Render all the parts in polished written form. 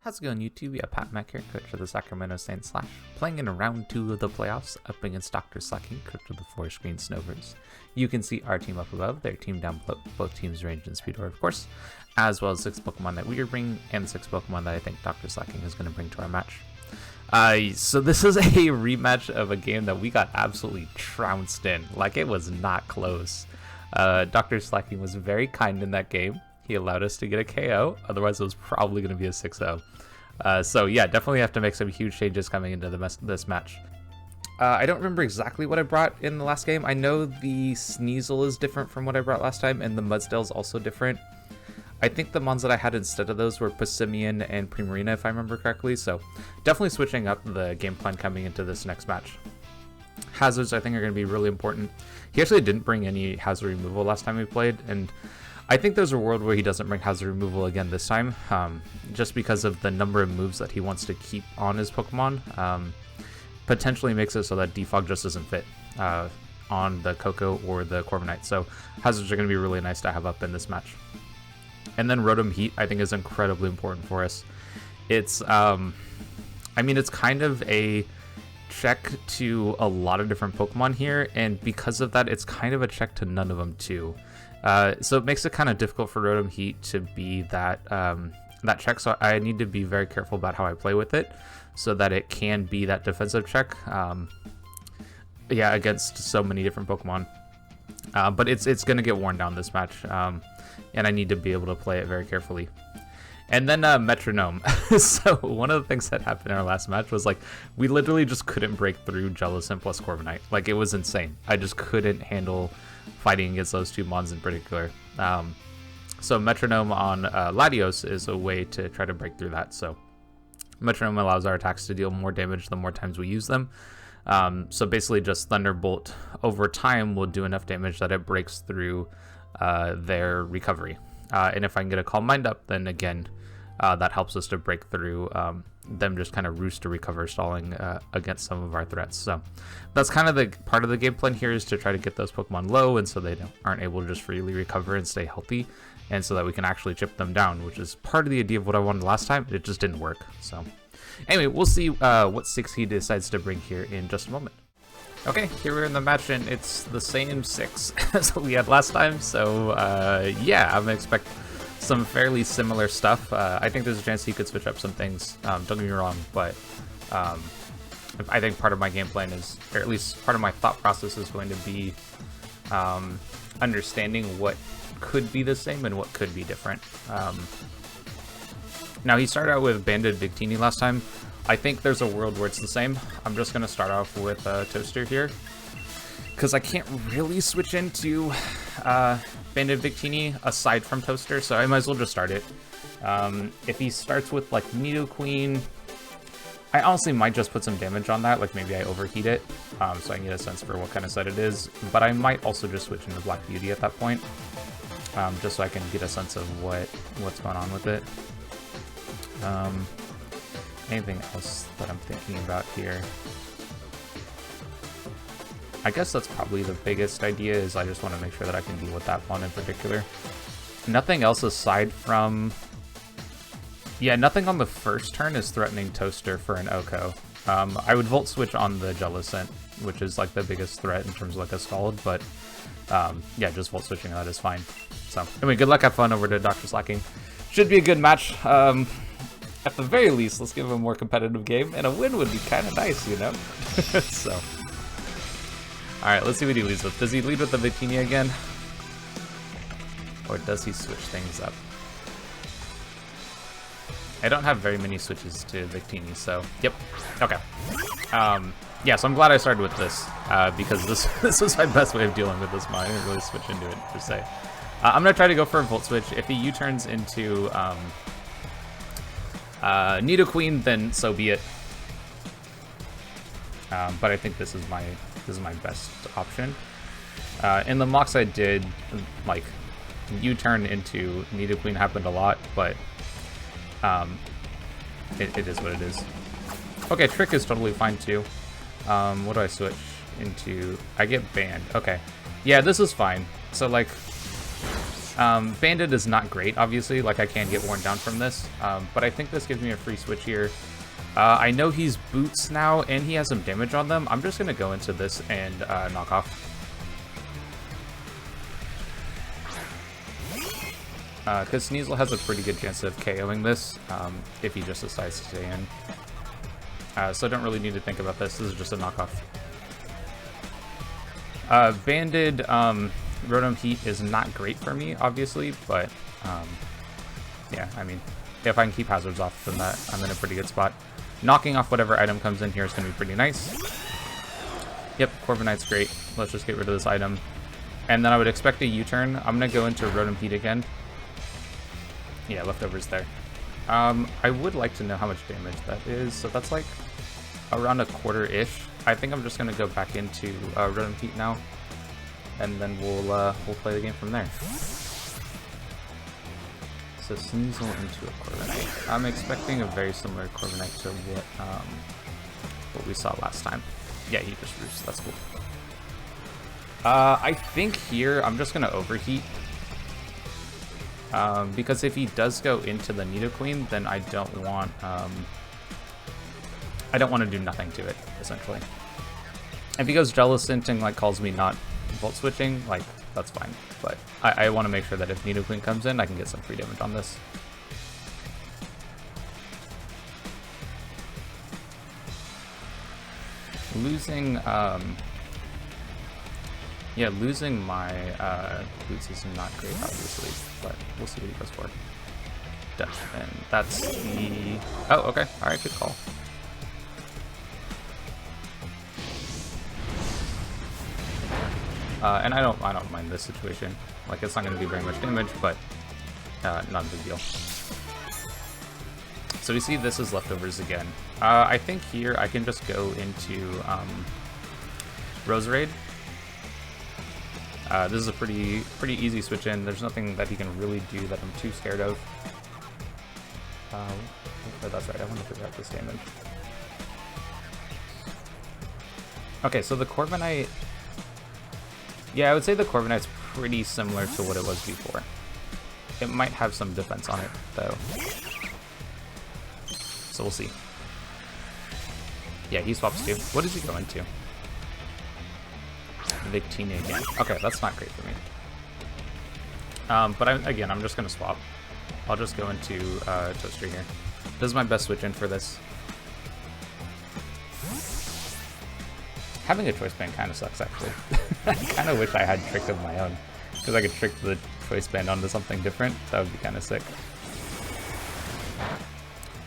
How's it going, YouTube? Yeah, Pat Mack here, coach of the Sacramento Saints Slash, playing in round 2 of the playoffs up against Dr Slaking, coach of the Forest Green Snovers. You can see our team up above, their team down below, both teams range and speed order, of course, as well as 6 Pokemon that we are bringing, and 6 Pokemon that I think Dr Slaking is going to bring to our match. So this is a rematch of a game that we got absolutely trounced in. Like, it was not close. Dr Slaking was very kind in that game. He allowed us to get a KO, otherwise it was probably going to be a 6-0. So yeah, definitely have to make some huge changes coming into this match. I don't remember exactly what I brought in the last game. I know the Sneasel is different from what I brought last time, and the Mudsdale is also different. I think the ones that I had instead of those were Passimian and Primarina, if I remember correctly, so definitely switching up the game plan coming into this next match. Hazards, I think, are going to be really important. He actually didn't bring any hazard removal last time we played, and I think there's a world where he doesn't bring hazard removal again this time, just because of the number of moves that he wants to keep on his Pokemon. Potentially makes it so that Defog just doesn't fit on the Coco or the Corviknight, so hazards are going to be really nice to have up in this match. And then Rotom Heat, I think, is incredibly important for us. It's, I mean, it's kind of a check to a lot of different Pokemon here, and because of that, it's kind of a check to none of them too. So it makes it kind of difficult for Rotom Heat to be that that check, so I need to be very careful about how I play with it so that it can be that defensive check, yeah, against so many different Pokemon. But it's going to get worn down this match, and I need to be able to play it very carefully. And then Metronome. So one of the things that happened in our last match was, like, we literally just couldn't break through Jellicent plus Corviknight. Like, it was insane. I just couldn't handle fighting against those two mons in particular. So Metronome on Latios is a way to try to break through that. So Metronome allows our attacks to deal more damage the more times we use them. So basically just Thunderbolt over time will do enough damage that it breaks through their recovery. And if I can get a Calm Mind up, then again, that helps us to break through them just kind of roost to recover, stalling against some of our threats. So that's kind of the part of the game plan here, is to try to get those Pokemon low, and so they aren't able to just freely recover and stay healthy, and so that we can actually chip them down, which is part of the idea of what I wanted last time. It just didn't work. So anyway, we'll see what 6 he decides to bring here in just a moment. Okay, here we're in the match, and it's the same 6 as we had last time, so yeah, I'm gonna expect some fairly similar stuff. I think there's a chance he could switch up some things, don't get me wrong, but I think part of my game plan is, or at least part of my thought process, is going to be understanding what could be the same and what could be different. Now, he started out with Banded Victini last time. I think there's a world where it's the same. I'm just going to start off with Toaster here, because I can't really switch into Banded Victini aside from Toaster, so I might as well just start it. If he starts with, like, Nidoqueen, I honestly might just put some damage on that, like maybe I overheat it, so I can get a sense for what kind of set it is, but I might also just switch into Black Beauty at that point, just so I can get a sense of what's going on with it. Anything else that I'm thinking about here? I guess that's probably the biggest idea, is I just want to make sure that I can deal with that one in particular. Nothing else aside from... yeah, nothing on the first turn is threatening Toaster for an Oko. I would Volt Switch on the Jellicent, which is like the biggest threat in terms of like a Scald, but yeah, just Volt Switching that is fine. So anyway, good luck, have fun over to Dr. Slaking. Should be a good match. At the very least, let's give him a more competitive game, and a win would be kind of nice, you know? So, alright, let's see what he leads with. Does he lead with the Victini again? Or does he switch things up? I don't have very many switches to Victini, so, yep, okay. Yeah, so I'm glad I started with this, because this was my best way of dealing with this mod. I didn't really switch into it, per se. I'm going to try to go for a Volt Switch. If he U-turns into Nidoqueen, then so be it. But I think this is my best option. In the mocks I did, like, U-turn into Nidoqueen happened a lot, but it is what it is. Okay, Trick is totally fine too. What do I switch into? I get Banned. Okay, yeah, this is fine. So, like, Bandit is not great, obviously, like I can get worn down from this, but I think this gives me a free switch here. I know he's boots now, and he has some damage on them. I'm just going to go into this and knock off. Because Sneasel has a pretty good chance of KOing this if he just decides to stay in. So I don't really need to think about this. This is just a knockoff. Banded Rotom Heat is not great for me, obviously, but yeah, I mean, if I can keep hazards off, then I'm in a pretty good spot. Knocking off whatever item comes in here is going to be pretty nice. Yep, Corviknight's great. Let's just get rid of this item. And then I would expect a U-turn. I'm going to go into Rotom Heat again. Yeah, leftovers there. I would like to know how much damage that is. So that's like around a quarter-ish. I think I'm just going to go back into Rotom Heat now. And then we'll play the game from there. So Sneasel into a Corviknight. I'm expecting a very similar Corviknight to what we saw last time. Yeah, he just roosts. That's cool. I think here I'm just gonna overheat. Because if he does go into the Nidoqueen, then I don't want to do nothing to it, essentially. If he goes Jellicent and like calls me not Volt switching, like that's fine. But I want to make sure that if Nidoqueen comes in, I can get some free damage on this. Losing yeah, losing my boots is not great, obviously, but we'll see what he goes for. And that's the... Oh, okay. All right, good call. And I don't mind this situation. Like, it's not going to be very much damage, but not a big deal. So we see this is leftovers again. I think here I can just go into Roserade. This is a pretty easy switch in. There's nothing that he can really do that I'm too scared of. But that's right, I want to figure out this damage. Okay, so the Corviknight... Yeah, I would say the Corviknight's pretty similar to what it was before. It might have some defense on it, though. So we'll see. Yeah, he swaps too. What does he go into? Victini again. Okay, that's not great for me. But again, I'm just going to swap. I'll just go into Toaster here. This is my best switch in for this. Having a choice band kind of sucks, actually. I kind of wish I had trick of my own, because I could trick the choice band onto something different. That would be kind of sick.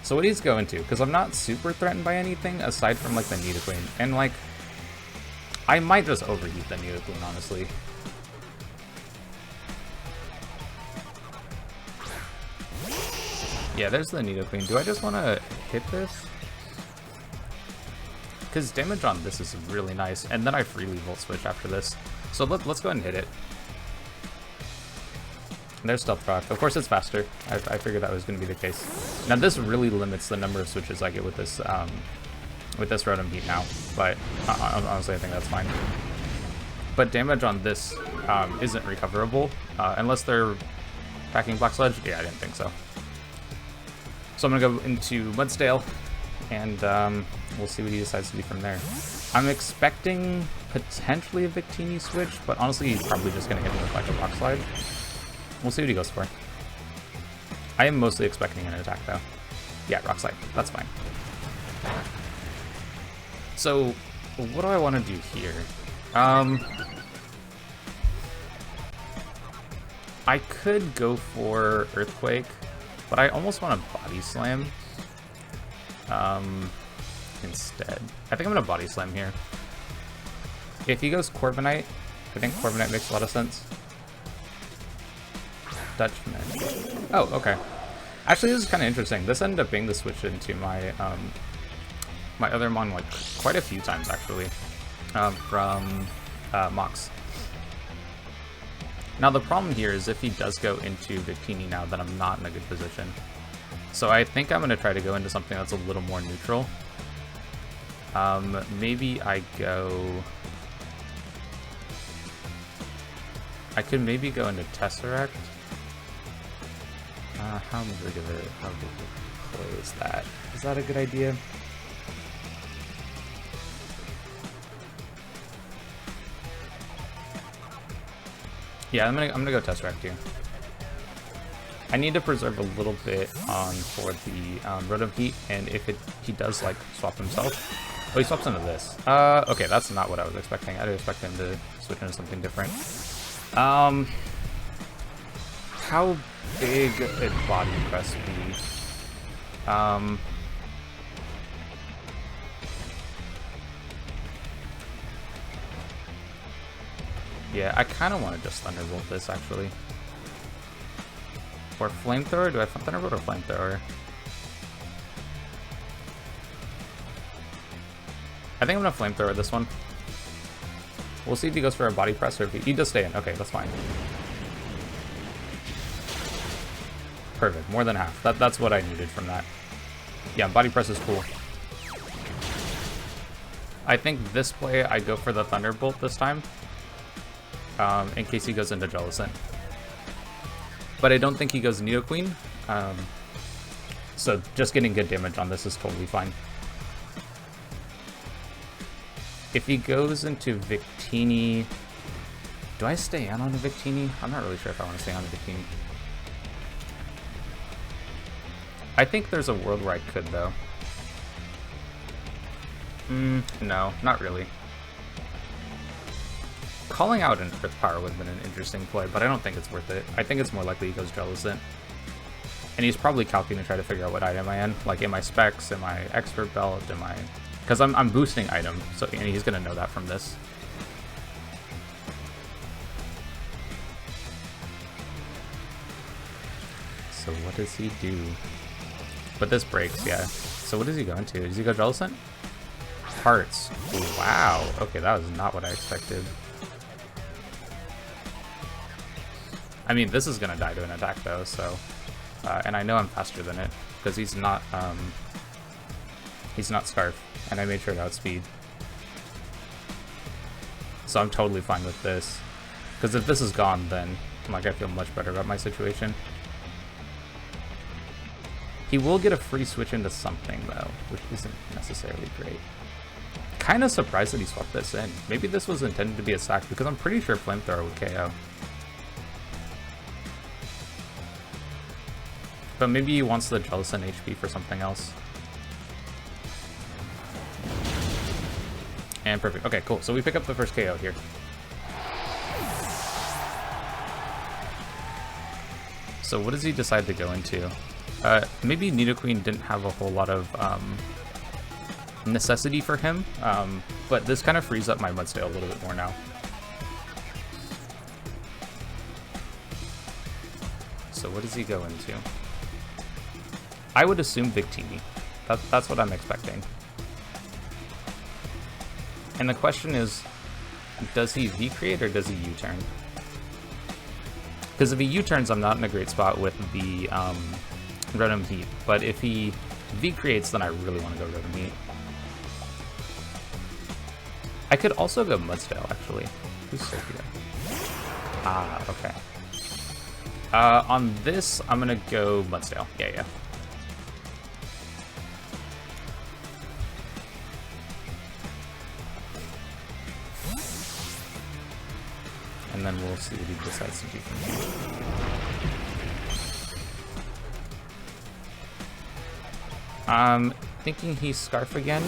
So what he's going to, because I'm not super threatened by anything aside from like the Nidoqueen, and like I might just overheat the Nidoqueen, honestly. Yeah, there's the Nidoqueen. Do I just want to hit this? Because damage on this is really nice, and then I freely Volt Switch after this. So let's go ahead and hit it. And there's Stealth Rock. Of course it's faster. I figured that was going to be the case. Now this really limits the number of switches I get with this Rotom Heat now, but honestly I think that's fine. But damage on this isn't recoverable, unless they're packing Black Sludge. Yeah, I didn't think so. So I'm going to go into Mudsdale, and we'll see what he decides to do from there. I'm expecting potentially a Victini switch, but honestly he's probably just going to hit me with like a Rock Slide. We'll see what he goes for. I am mostly expecting an attack though. Yeah, Rock Slide. That's fine. So, what do I want to do here? I could go for Earthquake, but I almost want to Body Slam instead. I think I'm going to Body Slam here. If he goes Corviknight, I think Corviknight makes a lot of sense. Dutchman. Oh, okay. Actually, this is kind of interesting. This ended up being the switch into my my other Mon like quite a few times actually, from Mox. Now the problem here is if he does go into Victini now, then I'm not in a good position. So I think I'm going to try to go into something that's a little more neutral. Maybe I could maybe go into Tesseract. How big a play is that? Is that a good idea? Yeah, I'm gonna go Tesseract here. I need to preserve a little bit on for the Rotom Heat, and if he does like swap himself. Oh, he swaps into this. Okay, that's not what I was expecting. I did expect him to switch into something different. How big would body press be? Yeah, I kind of want to just Thunderbolt this, actually. Or Flamethrower? Do I Thunderbolt or Flamethrower? I think I'm going to Flamethrower this one. We'll see if he goes for a Body Press or if he does stay in. Okay, that's fine. Perfect, more than half. That's what I needed from that. Yeah, Body Press is cool. I think this play, I go for the Thunderbolt this time. In case he goes into Jellicent. But I don't think he goes Nidoqueen. So just getting good damage on this is totally fine. If he goes into Victini... Do I stay on a Victini? I'm not really sure if I want to stay on a Victini. I think there's a world where I could, though. No, not really. Calling out an Earth Power would have been an interesting play, but I don't think it's worth it. I think it's more likely he goes Jellicent. And he's probably calculating to try to figure out what item I am. Like, am I Specs? Am I Expert Belt? Am I... Because I'm boosting item, so and he's going to know that from this. So what does he do? But this breaks, yeah. So what does he go into? Does he go Jellicent? Hearts. Wow. Okay, that was not what I expected. I mean, this is going to die to an attack, though, so... and I know I'm faster than it, because he's not Scarf, and I made sure to outspeed. So I'm totally fine with this. Because if this is gone, then, like, I feel much better about my situation. He will get a free switch into something, though, which isn't necessarily great. Kind of surprised that he swapped this in. Maybe this was intended to be a sack, because I'm pretty sure Flamethrower would KO. But maybe he wants the Jellicent HP for something else. And perfect. Okay, cool. So we pick up the first KO here. So what does he decide to go into? Maybe Nidoqueen didn't have a whole lot of necessity for him, but this kind of frees up my Mudstail a little bit more now. So what does he go into? I would assume Victini. That's what I'm expecting. And the question is, does he V-create or does he U-turn? Because if he U-turns, I'm not in a great spot with the Rotom Heat. But if he V-creates, then I really want to go Rotom Heat. I could also go Mudstail, actually. Who's Sophia? Ah, okay. On this, I'm going to go Mudstail. Yeah. And then we'll see what he decides to do from here. I'm thinking he's Scarf again.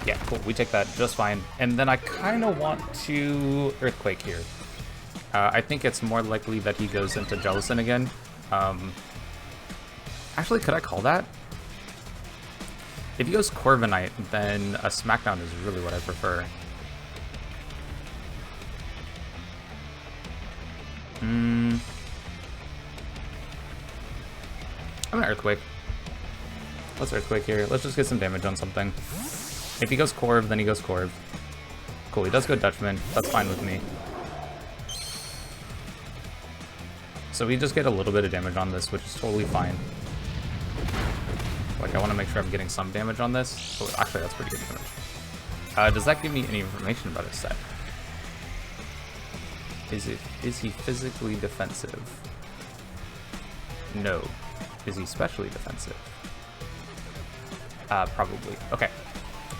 Yeah, cool. We take that just fine. And then I kind of want to Earthquake here. I think it's more likely that he goes into Jellicent again. Actually, could I call that? If he goes Corviknight, then a Smackdown is really what I prefer. I'm gonna Earthquake. Let's Earthquake here. Let's just get some damage on something. If he goes Corv, then he goes Corv. Cool, he does go Dutchman. That's fine with me. So we just get a little bit of damage on this, which is totally fine. Like, I want to make sure I'm getting some damage on this. Oh, actually, that's pretty good damage. Does that give me any information about his set? Is he physically defensive? No. Is he specially defensive? Probably. Okay.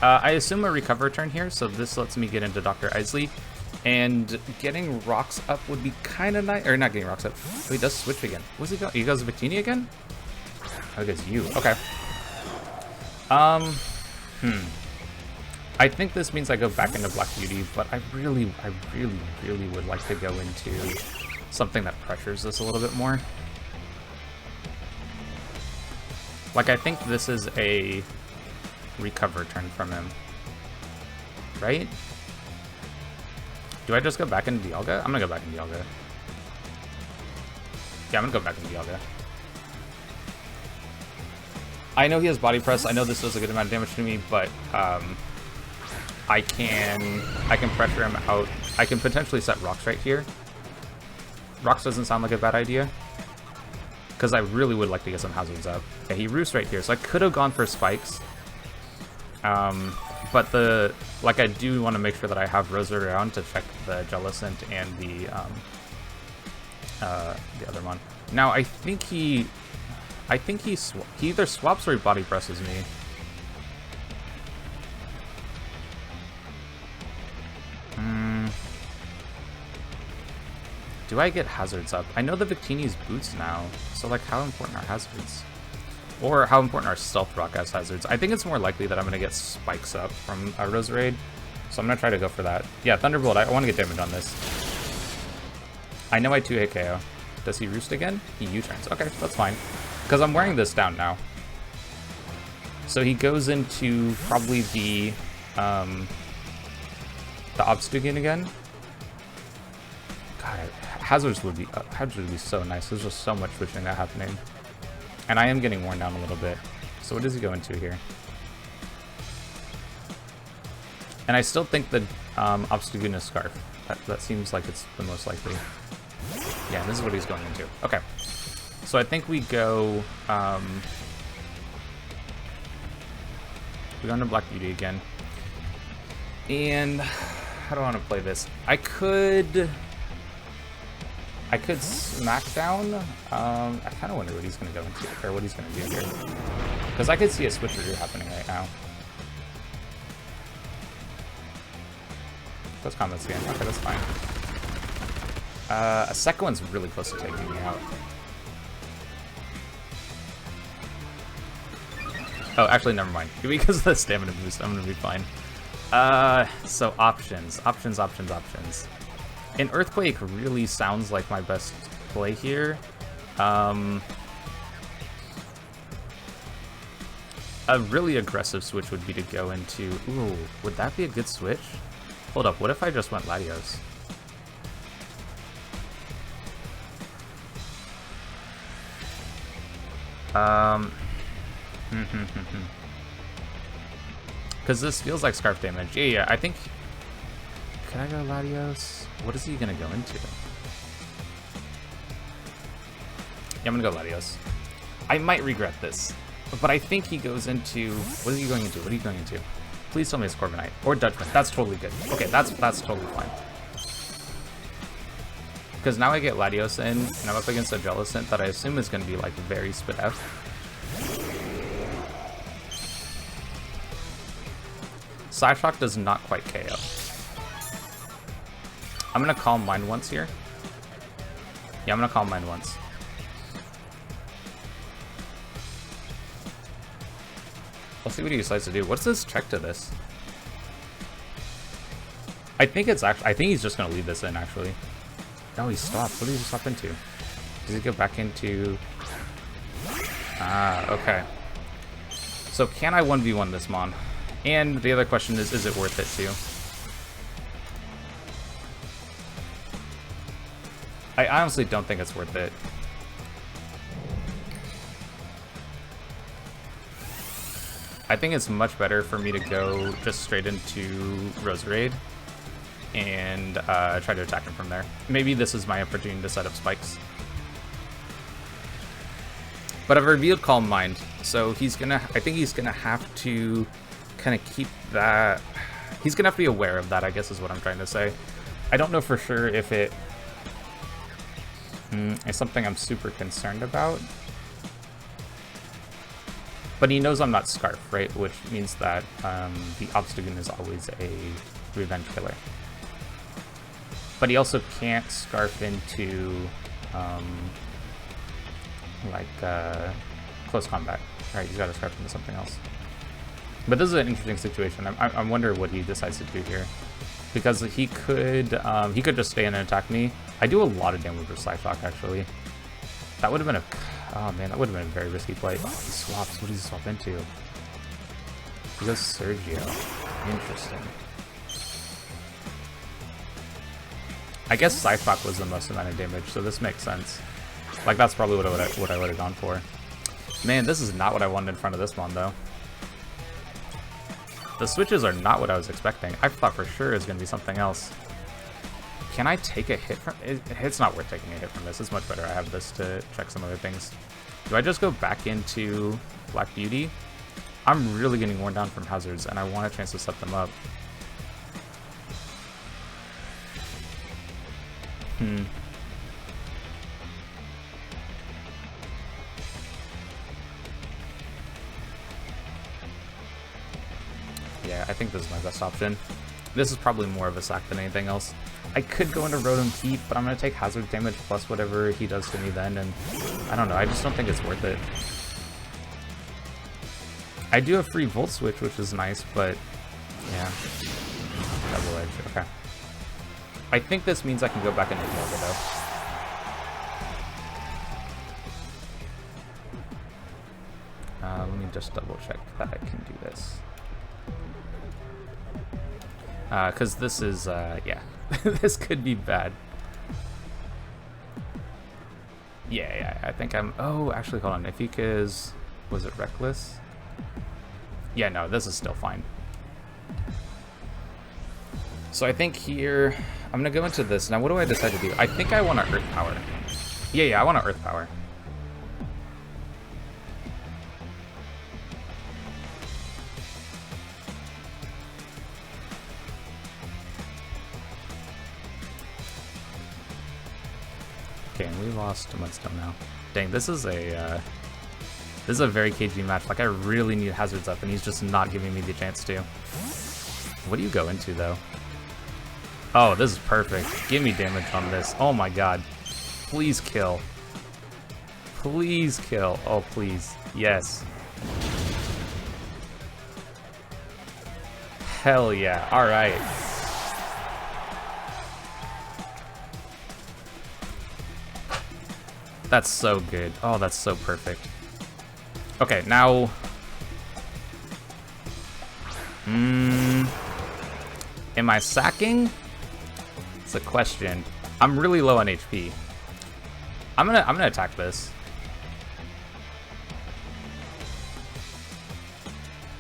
I assume a recover turn here, so this lets me get into Dr. Isley. And getting rocks up would be kind of nice. Or not getting rocks up. Oh, he does switch again. Where's he going? He goes Victini again? Oh, he goes you. Okay. I think this means I go back into Black Beauty, but I really would like to go into something that pressures this a little bit more. Like, I think this is a recover turn from him. Right? Do I just go back into Dialga? I'm gonna go back into Dialga. Yeah, I'm gonna go back into Dialga. I know he has body press. I know this does a good amount of damage to me, but I can pressure him out. I can potentially set rocks right here. Rocks doesn't sound like a bad idea, because I really would like to get some hazards up. Okay, he roosts right here, so I could have gone for spikes. But I do want to make sure that I have Rosa around to check the Jellicent and the other one. Now I think he either swaps or he body presses me. Do I get hazards up? I know the Victini's boots now, so like how important are hazards? Or how important are Stealth Rock as hazards? I think it's more likely that I'm going to get spikes up from a Roserade, so I'm going to try to go for that. Yeah, Thunderbolt, I want to get damage on this. I know I 2-hit KO. Does he roost again? He U-turns. Okay, that's fine. Because I'm wearing this down now. So he goes into probably the Obstagoon again. God, hazards would be so nice. There's just so much switching that happening. And I am getting worn down a little bit. So what does he go into here? And I still think the Obstagoon is Scarf. That seems like it's the most likely. Yeah, this is what he's going into. Okay. So I think we go... we go into Black Beauty again. And how do I want to play this? I could Smackdown. I kind of wonder what he's going to go into, or what he's going to do here. Because I could see a switcheroo happening right now. Those comments again. Okay, that's fine. A second one's really close to taking me out. Oh, actually, never mind. Because of the stamina boost, I'm going to be fine. So options. And Earthquake really sounds like my best play here. A really aggressive switch would be to go into... Ooh, would that be a good switch? Hold up, what if I just went Latios? Because this feels like Scarf damage. Yeah, I think... Can I go Latios? What is he going to go into? Yeah, I'm going to go Latios. I might regret this, but I think he goes into... What is he going into? What are you going into? Please tell me it's Corviknight. Or Judgment. That's totally good. Okay, that's totally fine. Because now I get Latios in, and I'm up against a Jellicent that I assume is going to be, like, very spit F. Psyshock does not quite KO. I'm going to Calm Mind once here. Yeah, I'm going to Calm Mind once. We'll see what he decides to do. What's this check to this? I think it's actually... I think he's just going to leave this in, actually. No, he stopped. What did he stop into? Does he go back into... Ah, okay. So can I 1v1 this Mon? And the other question is it worth it too? I honestly don't think it's worth it. I think it's much better for me to go just straight into Roserade and try to attack him from there. Maybe this is my opportunity to set up spikes. But I've revealed Calm Mind, so he's gonna... I think he's gonna have to kind of keep that... He's gonna have to be aware of that, I guess is what I'm trying to say. I don't know for sure if it... It's something I'm super concerned about. But he knows I'm not Scarf, right? Which means that the Obstagoon is always a revenge killer. But he also can't Scarf into close combat. Alright, he's got to Scarf into something else. But this is an interesting situation. I wonder what he decides to do here. Because he could just stay in and attack me. I do a lot of damage with Psyshock, actually. That would have been a... Oh man, that would have been a very risky play. Oh, he swaps. What does he swap into? He goes Sergio. Interesting. I guess Psyshock was the most amount of damage, so this makes sense. Like, that's probably what I would have gone for. Man, this is not what I wanted in front of this one, though. The switches are not what I was expecting. I thought for sure it was going to be something else. Can I take a hit from... It's not worth taking a hit from this. It's much better I have this to check some other things. Do I just go back into Black Beauty? I'm really getting worn down from hazards, and I want a chance to set them up. Yeah, I think this is my best option. This is probably more of a sack than anything else. I could go into Rotom Heat, but I'm going to take hazard damage plus whatever he does to me then, and I don't know, I just don't think it's worth it. I do have free Volt Switch, which is nice, but yeah. Double Edge, okay. I think this means I can go back into Nova, though. Let me just double check that I can do this. Because this is, yeah, this could be bad. Yeah, I think I'm, oh, actually, hold on, Ifika's, was it Reckless? Yeah, no, this is still fine. So I think here, I'm going to go into this. Now, what do I decide to do? I think I want to Earth Power. Yeah, I want to Earth Power. Okay, and we lost Mudstone now. Dang, this is a very cagey match. Like, I really need hazards up, and he's just not giving me the chance to. What do you go into, though? Oh, this is perfect. Give me damage on this. Oh my god. Please kill. Please kill. Oh, please. Yes. Hell yeah. Alright. That's so good. Oh, that's so perfect. Okay, now... Am I sacking? It's a question. I'm really low on HP. I'm gonna attack this.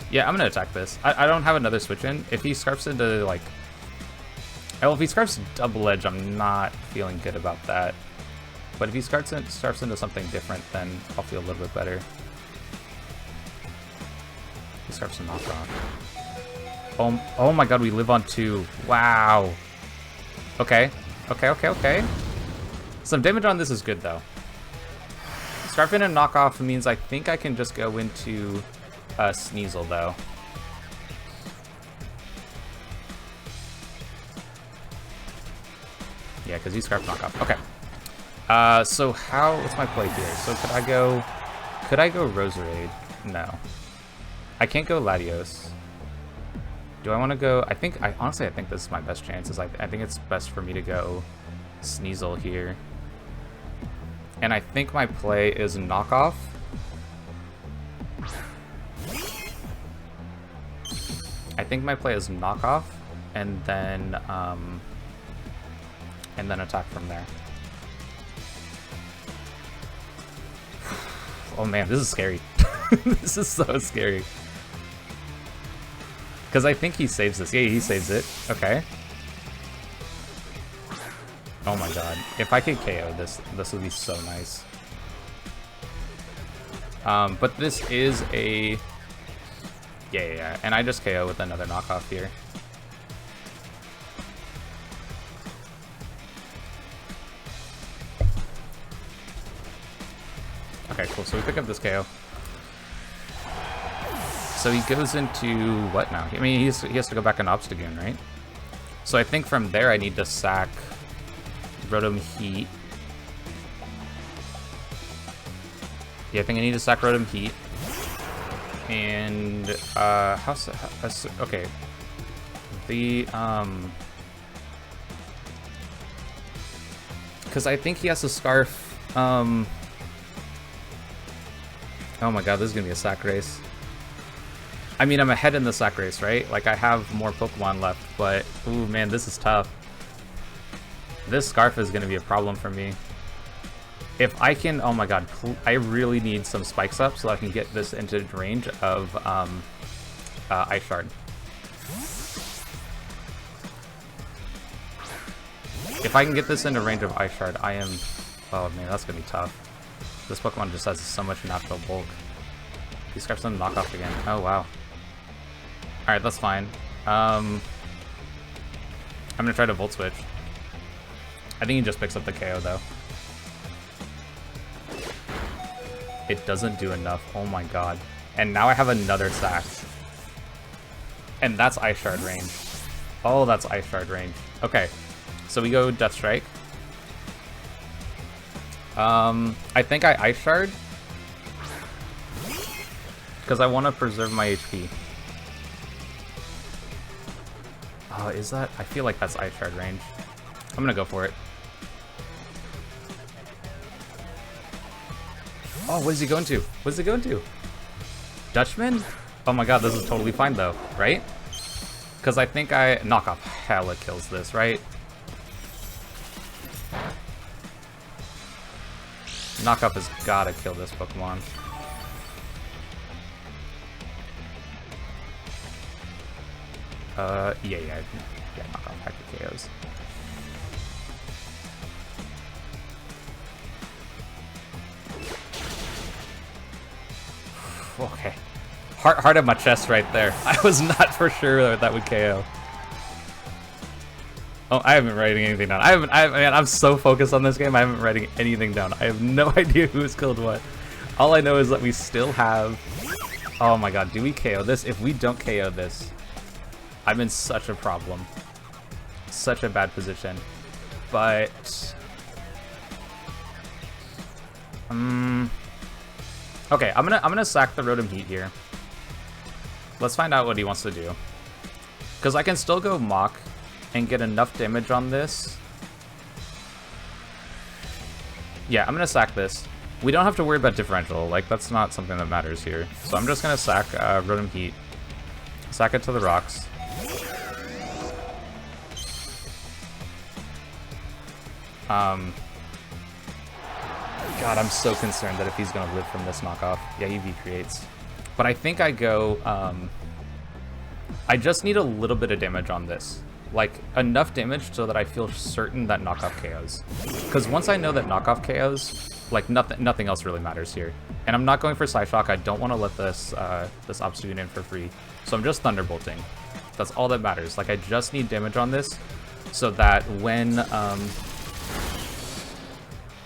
Yeah, I'm gonna attack this. I don't have another switch in. If he scarfs into like... Well, if he scarfs Double Edge, I'm not feeling good about that. But if he scarfs into something different, then I'll feel a little bit better. He scarfs a knockoff. Oh my god, we live on 2. Wow. Okay. Some damage on this is good, though. Scarfing and knockoff means I think I can just go into Sneasel, though. Yeah, because he scarfed knockoff. Okay. So what's my play here? So could I go Roserade? No. I can't go Latios. Do I want to go? Honestly, I think this is my best chance. I think it's best for me to go Sneasel here. And I think my play is knockoff. And then attack from there. Oh man, this is scary. This is so scary. Because I think he saves this. Yeah, he saves it. Okay. Oh my god. If I could KO this would be so nice. But this is a... Yeah. And I just KO with another knockoff here. Okay, cool. So we pick up this KO. So he goes into what now? I mean, he has to go back in Obstagoon, right? So I think from there I need to sack Rotom Heat. Yeah, I think I need to sack Rotom Heat. And, okay. The, because I think he has a Scarf, oh my god, this is gonna be a sack race. I mean, I'm ahead in the sack race, right? Like, I have more Pokemon left, but, ooh, man, this is tough. This Scarf is gonna be a problem for me. If I can, oh my god, I really need some spikes up so I can get this into range of Ice Shard. If I can get this into range of Ice Shard, I am... Oh man, that's gonna be tough. This Pokemon just has so much natural bulk. These Scarf's gonna knock off again. Oh wow. Alright, that's fine. I'm gonna try to Volt Switch. I think he just picks up the KO though. It doesn't do enough. Oh my god. And now I have another sack. And that's Ice Shard range. Oh, that's Ice Shard range. Okay. So we go Death Strike. I think I Ice Shard. Because I want to preserve my HP. Oh, is that? I feel like that's Ice Shard range. I'm gonna go for it. Oh, what is he going to? What is he going to? Dutchman? Oh my god, this is totally fine though, right? Because I think Knockoff hella kills this, right? Knockoff has gotta kill this Pokemon. Yeah, Knockoff Hector KOs. Okay. Heart of my chest right there. I was not for sure that would KO. Oh, I haven't been writing anything down. Man, I'm so focused on this game, I haven't been writing anything down. I have no idea who's killed what. All I know is that we still have... Oh my god, do we KO this? If we don't KO this, I'm in such a problem. Such a bad position. But... Okay, I'm gonna sack the Rotom Heat here. Let's find out what he wants to do. Because I can still go Mach and get enough damage on this. Yeah, I'm gonna sack this. We don't have to worry about differential, like that's not something that matters here. So I'm just gonna sack Rotom Heat. Sack it to the rocks. God, I'm so concerned that if he's gonna live from this knockoff. Yeah, he V-creates. But I think I go, I just need a little bit of damage on this. Like, enough damage so that I feel certain that knockoff KOs. Because once I know that knockoff KOs, like, nothing else really matters here. And I'm not going for Psyshock. I don't want to let this, this Obstagoon in for free. So I'm just Thunderbolting. That's all that matters. Like, I just need damage on this so that when,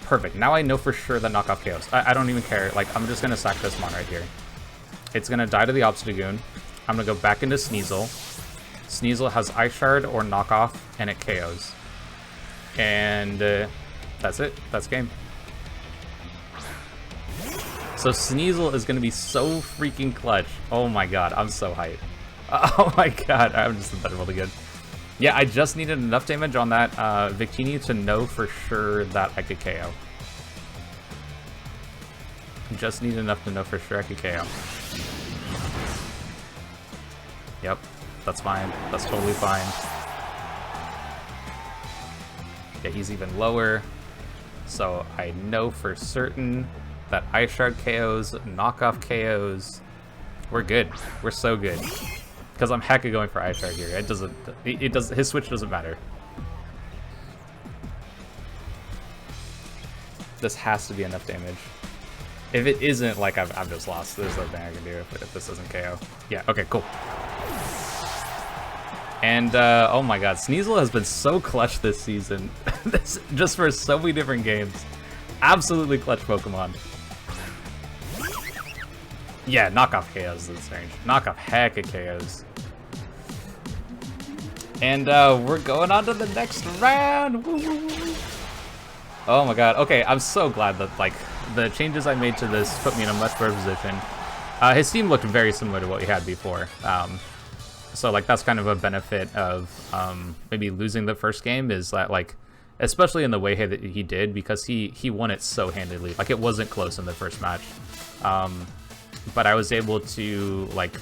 Perfect. Now I know for sure that knockoff KOs. I don't even care. Like, I'm just going to sack this Mon right here. It's going to die to the Obstagoon. I'm going to go back into Sneasel. Sneasel has Ice Shard or knockoff, and it KOs. And that's it. That's game. So Sneasel is going to be so freaking clutch. Oh my god, I'm so hyped. Oh my god, I'm just incredible good. Yeah, I just needed enough damage on that Victini to know for sure that I could KO. Just need enough to know for sure I could KO. Yep, that's fine. That's totally fine. Yeah, he's even lower. So I know for certain that Ice Shard KOs, knockoff KOs. We're good. We're so good. Because I'm hecka going for Ice Shard here. It does. His switch doesn't matter. This has to be enough damage. If it isn't, like, I've just lost. There's nothing I can do if this doesn't KO. Yeah, okay, cool. And, oh my god, Sneasel has been so clutch this season. Just for so many different games. Absolutely clutch Pokemon. Yeah, knockoff KOs this range. Knockoff heck of KOs. And we're going on to the next round. Woo, woo, woo. Oh my god. Okay, I'm so glad that like the changes I made to this put me in a much better position. His team looked very similar to what he had before. So like that's kind of a benefit of maybe losing the first game is that like, especially in the way that he did, because he won it so handedly. Like it wasn't close in the first match. But I was able to like,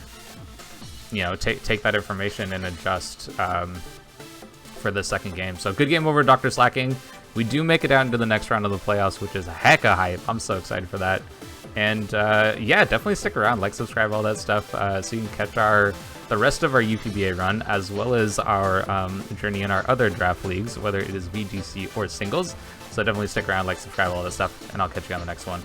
you know, take that information and adjust for the second game. So good game over Dr. Slaking. We do make it out into the next round of the playoffs, which is a heck of hype. I'm so excited for that. And yeah, definitely stick around, like, subscribe, all that stuff, so you can catch the rest of our UPBA run, as well as our journey in our other draft leagues, whether it is VGC or singles. So definitely stick around, like, subscribe, all that stuff, and I'll catch you on the next one.